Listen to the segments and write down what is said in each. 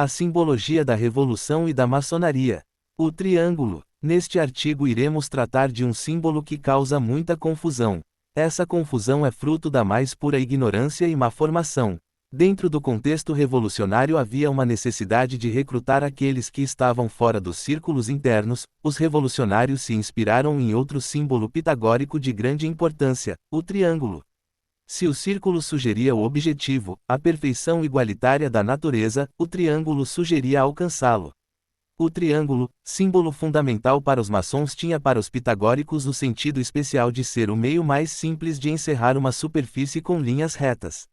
A simbologia da revolução e da maçonaria. O triângulo. Neste artigo iremos tratar de um símbolo que causa muita confusão. Essa confusão é fruto da mais pura ignorância e má formação. Dentro do contexto revolucionário havia uma necessidade de recrutar aqueles que estavam fora dos círculos internos. Os revolucionários se inspiraram em outro símbolo pitagórico de grande importância, o triângulo. Se o círculo sugeria o objetivo, a perfeição igualitária da natureza, o triângulo sugeria alcançá-lo. O triângulo, símbolo fundamental para os maçons, tinha para os pitagóricos o sentido especial de ser o meio mais simples de encerrar uma superfície com linhas retas.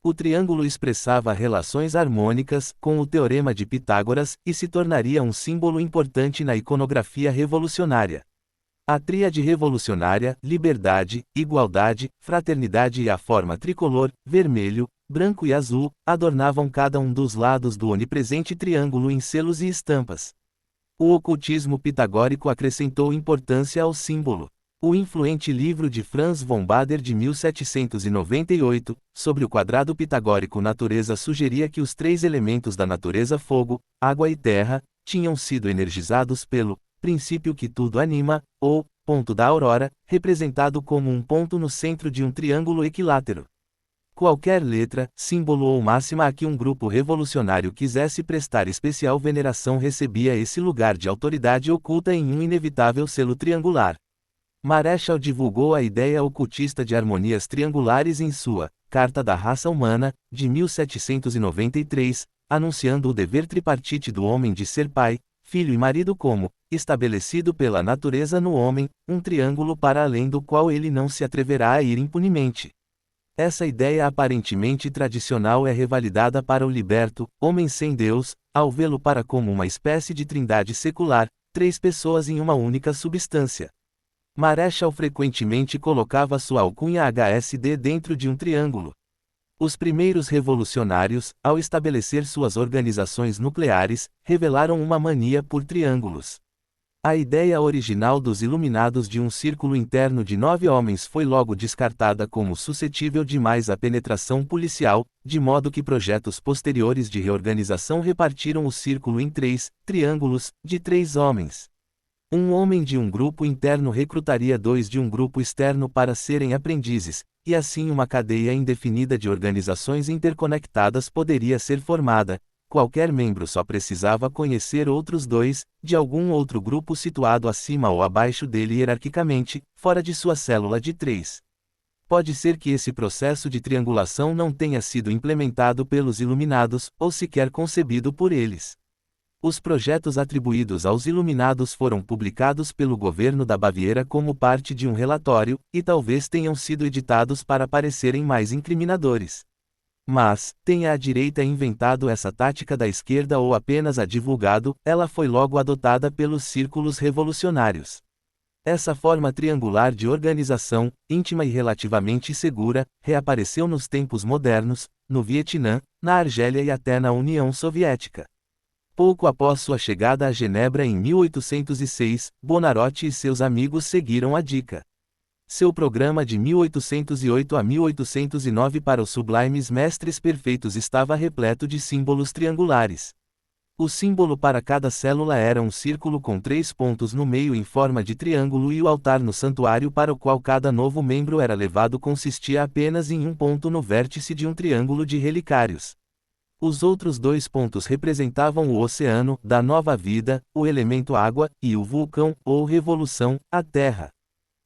O triângulo expressava relações harmônicas, com o teorema de Pitágoras, e se tornaria um símbolo importante na iconografia revolucionária. A tríade revolucionária, liberdade, igualdade, fraternidade e a forma tricolor, vermelho, branco e azul, adornavam cada um dos lados do onipresente triângulo em selos e estampas. O ocultismo pitagórico acrescentou importância ao símbolo. O influente livro de Franz von Baader de 1798, sobre o quadrado pitagórico natureza, sugeria que os três elementos da natureza, fogo, água e terra, tinham sido energizados pelo princípio que tudo anima, ou ponto da aurora, representado como um ponto no centro de um triângulo equilátero. Qualquer letra, símbolo ou máxima a que um grupo revolucionário quisesse prestar especial veneração recebia esse lugar de autoridade oculta em um inevitável selo triangular. Marechal divulgou a ideia ocultista de harmonias triangulares em sua Carta da Raça Humana, de 1793, anunciando o dever tripartite do homem de ser pai, filho e marido como estabelecido pela natureza no homem, um triângulo para além do qual ele não se atreverá a ir impunemente. Essa ideia aparentemente tradicional é revalidada para o liberto, homem sem Deus, ao vê-lo para como uma espécie de trindade secular, três pessoas em uma única substância. Marechal frequentemente colocava sua alcunha HSD dentro de um triângulo. Os primeiros revolucionários, ao estabelecer suas organizações nucleares, revelaram uma mania por triângulos. A ideia original dos iluminados de um círculo interno de 9 homens foi logo descartada como suscetível demais à penetração policial, de modo que projetos posteriores de reorganização repartiram o círculo em 3 triângulos, de 3 homens. Um homem de um grupo interno recrutaria 2 de um grupo externo para serem aprendizes, e assim uma cadeia indefinida de organizações interconectadas poderia ser formada. Qualquer membro só precisava conhecer outros 2, de algum outro grupo situado acima ou abaixo dele hierarquicamente, fora de sua célula de 3. Pode ser que esse processo de triangulação não tenha sido implementado pelos iluminados, ou sequer concebido por eles. Os projetos atribuídos aos iluminados foram publicados pelo governo da Baviera como parte de um relatório, e talvez tenham sido editados para parecerem mais incriminadores. Mas, tenha a direita inventado essa tática da esquerda ou apenas a divulgado, ela foi logo adotada pelos círculos revolucionários. Essa forma triangular de organização, íntima e relativamente segura, reapareceu nos tempos modernos, no Vietnã, na Argélia e até na União Soviética. Pouco após sua chegada a Genebra em 1806, Buonarroti e seus amigos seguiram a dica. Seu programa de 1808 a 1809 para os sublimes mestres perfeitos estava repleto de símbolos triangulares. O símbolo para cada célula era um círculo com 3 pontos no meio em forma de triângulo, e o altar no santuário para o qual cada novo membro era levado consistia apenas em um ponto no vértice de um triângulo de relicários. Os outros 2 pontos representavam o oceano, da nova vida, o elemento água, e o vulcão, ou revolução, a terra.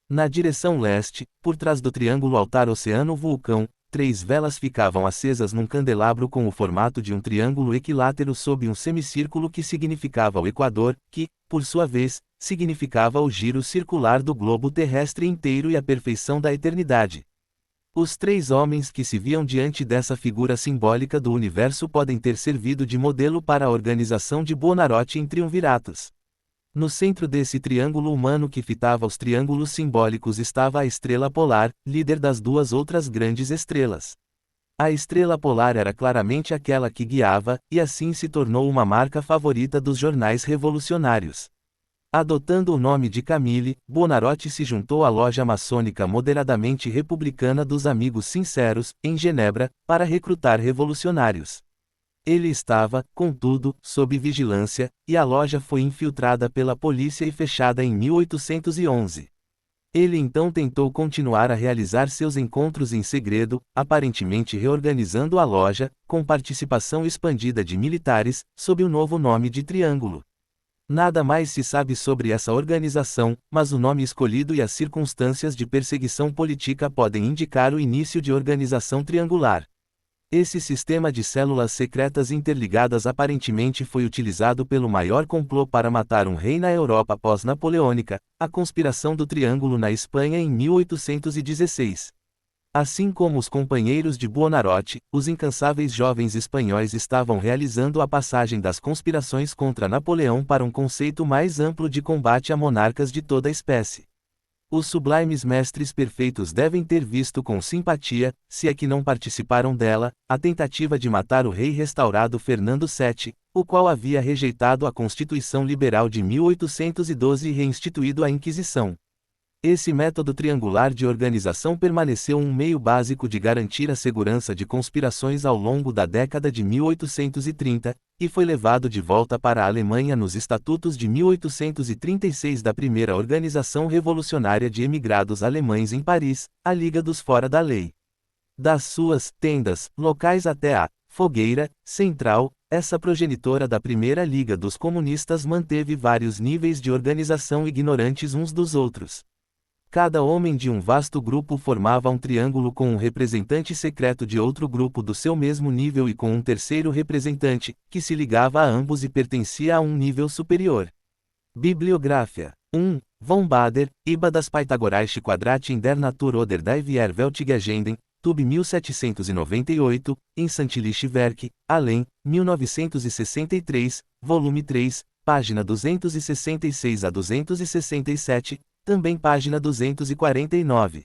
Na direção leste, por trás do triângulo altar-oceano-vulcão, 3 velas ficavam acesas num candelabro com o formato de um triângulo equilátero sob um semicírculo que significava o Equador, que, por sua vez, significava o giro circular do globo terrestre inteiro e a perfeição da eternidade. Os 3 homens que se viam diante dessa figura simbólica do universo podem ter servido de modelo para a organização de Buonarroti em triunviratos. No centro desse triângulo humano que fitava os triângulos simbólicos estava a estrela polar, líder das 2 outras grandes estrelas. A estrela polar era claramente aquela que guiava, e assim se tornou uma marca favorita dos jornais revolucionários. Adotando o nome de Camille, Buonarroti se juntou à loja maçônica moderadamente republicana dos Amigos Sinceros, em Genebra, para recrutar revolucionários. Ele estava, contudo, sob vigilância, e a loja foi infiltrada pela polícia e fechada em 1811. Ele então tentou continuar a realizar seus encontros em segredo, aparentemente reorganizando a loja, com participação expandida de militares, sob o novo nome de Triângulo. Nada mais se sabe sobre essa organização, mas o nome escolhido e as circunstâncias de perseguição política podem indicar o início de organização triangular. Esse sistema de células secretas interligadas aparentemente foi utilizado pelo maior complô para matar um rei na Europa pós-napoleônica, a Conspiração do Triângulo na Espanha em 1816. Assim como os companheiros de Buonarroti, os incansáveis jovens espanhóis estavam realizando a passagem das conspirações contra Napoleão para um conceito mais amplo de combate a monarcas de toda a espécie. Os sublimes mestres perfeitos devem ter visto com simpatia, se é que não participaram dela, a tentativa de matar o rei restaurado Fernando VII, o qual havia rejeitado a Constituição Liberal de 1812 e reinstituído a Inquisição. Esse método triangular de organização permaneceu um meio básico de garantir a segurança de conspirações ao longo da década de 1830, e foi levado de volta para a Alemanha nos Estatutos de 1836 da primeira Organização Revolucionária de Emigrados Alemães em Paris, a Liga dos Fora da Lei. Das suas tendas locais até a fogueira central, essa progenitora da primeira Liga dos Comunistas manteve vários níveis de organização ignorantes uns dos outros. Cada homem de um vasto grupo formava um triângulo com um representante secreto de outro grupo do seu mesmo nível e com um terceiro representante, que se ligava a ambos e pertencia a um nível superior. Bibliografia 1. Von Bader, Iba das Pythagoreische Quadrat in der Natur oder die Weltgeagenden, Tub 1798, em Santiliche Werk, Allen, 1963, volume 3, página 266 a 267, também página 249.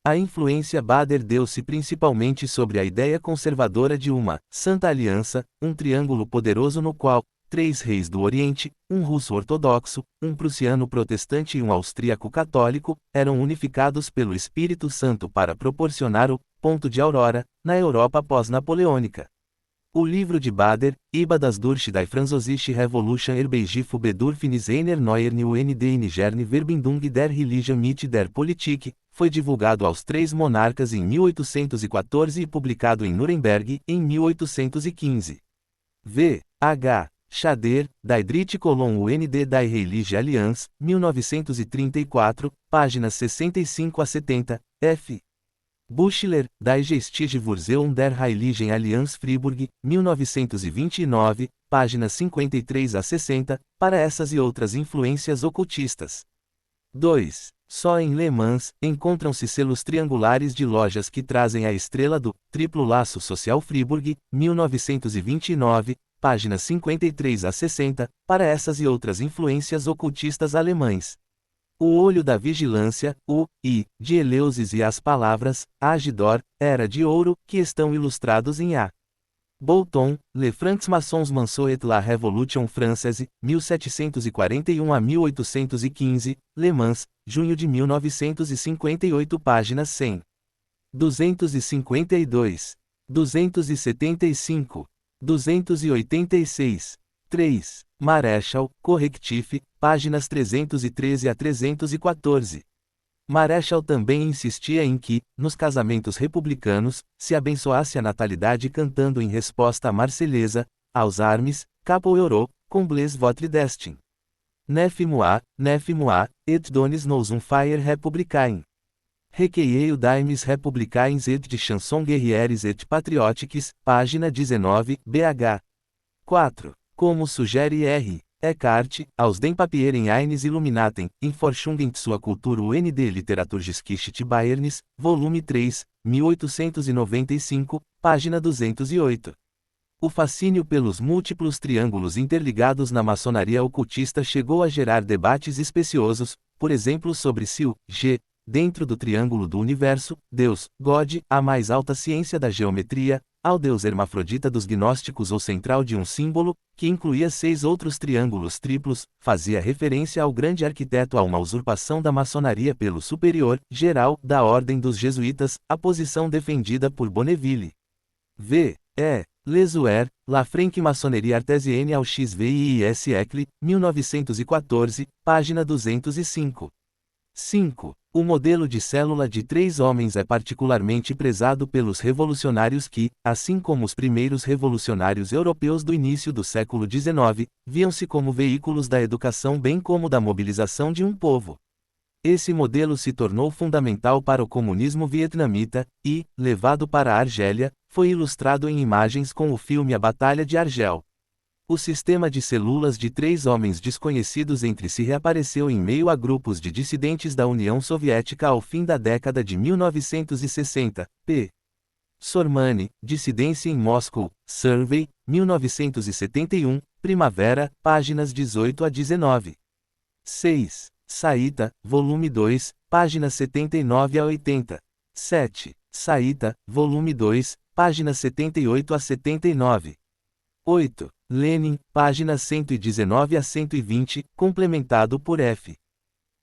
A influência Bader deu-se principalmente sobre a ideia conservadora de uma Santa Aliança, um triângulo poderoso no qual 3 reis do Oriente, um russo ortodoxo, um prussiano protestante e um austríaco católico, eram unificados pelo Espírito Santo para proporcionar o ponto de aurora na Europa pós-napoleônica. O livro de Bader, Iba das durch die Französische Revolution Erbeigifu Bedürfnis einer neuen UND in Nigerne Verbindung der Religion mit der Politik, foi divulgado aos 3 monarcas em 1814 e publicado em Nuremberg, em 1815. V. H. Schader, Die Dritte Kolonne UND die Heilige Allianz, 1934, páginas 65 a 70, F. Buchler, Die Geschichte Wurzeln der Heiligen Allianz Fribourg, 1929, páginas 53 a 60, para essas e outras influências ocultistas. 2. Só em Le Mans, encontram-se selos triangulares de lojas que trazem a estrela do Triplo Laço Social Fribourg, 1929, páginas 53 a 60, para essas e outras influências ocultistas alemães. O olho da vigilância, o I, de Eleusis e as palavras, Agidor, era de ouro, que estão ilustrados em A. Bolton, Les Francs-Maçons Manceau et la Révolution Française, 1741 a 1815, Le Mans, junho de 1958, páginas 100. 252. 275. 286. 3. Marechal, Correctif, páginas 313 a 314. Marechal também insistia em que, nos casamentos republicanos, se abençoasse a natalidade cantando em resposta à Marselhesa, aos armes, Capo Euro, combles votre destin. Nef moi, et donis nous un fire républicain. Requeieio d'aimes républicains et de chansons guerrières et patriotiques, página 19, BH. 4. Como sugere R. Eckhart, aus den Papieren eines Illuminaten, in Forschung zur Kultur und Literaturgeschichte Bayerns, volume 3, 1895, página 208. O fascínio pelos múltiplos triângulos interligados na maçonaria ocultista chegou a gerar debates especiosos, por exemplo sobre se o G, dentro do triângulo do universo, Deus, God, a mais alta ciência da geometria, ao Deus hermafrodita dos gnósticos ou central de um símbolo, que incluía 6 outros triângulos triplos, fazia referência ao grande arquiteto a uma usurpação da maçonaria pelo superior, geral, da ordem dos jesuítas, a posição defendida por Bonneville. V. E. Lesueur, La Franc-Maçonnerie Artésienne au XVIe siècle, 1914, página 205. 5. O modelo de célula de 3 homens é particularmente prezado pelos revolucionários que, assim como os primeiros revolucionários europeus do início do século XIX, viam-se como veículos da educação bem como da mobilização de um povo. Esse modelo se tornou fundamental para o comunismo vietnamita, e, levado para a Argélia, foi ilustrado em imagens com o filme A Batalha de Argel. O sistema de células de 3 homens desconhecidos entre si reapareceu em meio a grupos de dissidentes da União Soviética ao fim da década de 1960. P. Sormani, Dissidência em Moscou, Survey, 1971, Primavera, páginas 18 a 19. 6. Saíta, volume 2, páginas 79 a 80. 7. Saíta, volume 2, páginas 78 a 79. 8. Lenin, páginas 119 a 120, complementado por F.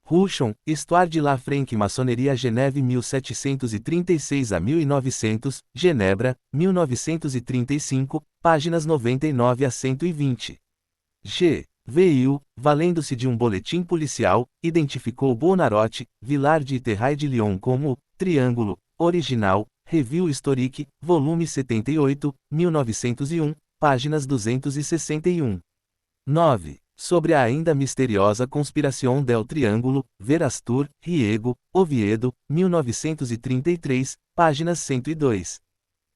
Rouchon, Histoire de la Franc-Maçonnerie à Genève 1736 a 1900, Genebra, 1935, páginas 99 a 120. G. Veil, valendo-se de um boletim policial, identificou Buonarroti, Villard e Terray de Lyon como Triângulo, original, Revue Historique, volume 78, 1901, páginas 261. 9. Sobre a ainda misteriosa Conspiração del Triângulo, Verastur, Riego, Oviedo, 1933, páginas 102.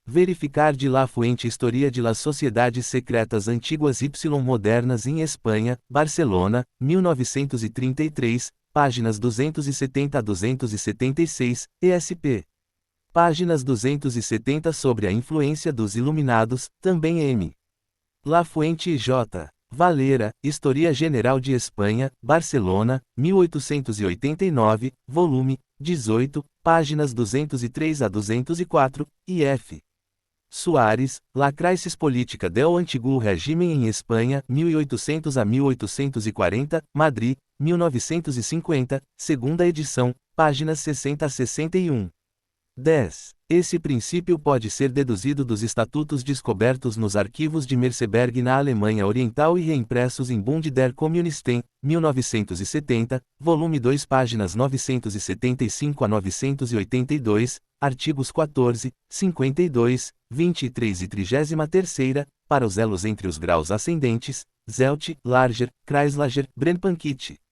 Verificar de la Fuente Historia de las Sociedades Secretas Antiguas y Modernas em Espanha, Barcelona, 1933, páginas 270 a 276, ESP. Páginas 270 sobre a influência dos Iluminados, também M. La Fuente e J. Valera, Historia General de Espanha, Barcelona, 1889, volume 18, páginas 203 a 204, e F. Soares, La Crisis Política del Antiguo Regime em Espanha, 1800 a 1840, Madrid, 1950, segunda edição, páginas 60 a 61. 10. Esse princípio pode ser deduzido dos estatutos descobertos nos arquivos de Merseburg na Alemanha Oriental e reimpressos em Bund der Kommunisten, 1970, volume 2, páginas 975 a 982, artigos 14, 52, 23 e 33, para os elos entre os graus ascendentes, Zelt, Larger, Kreislager, Brennpankit.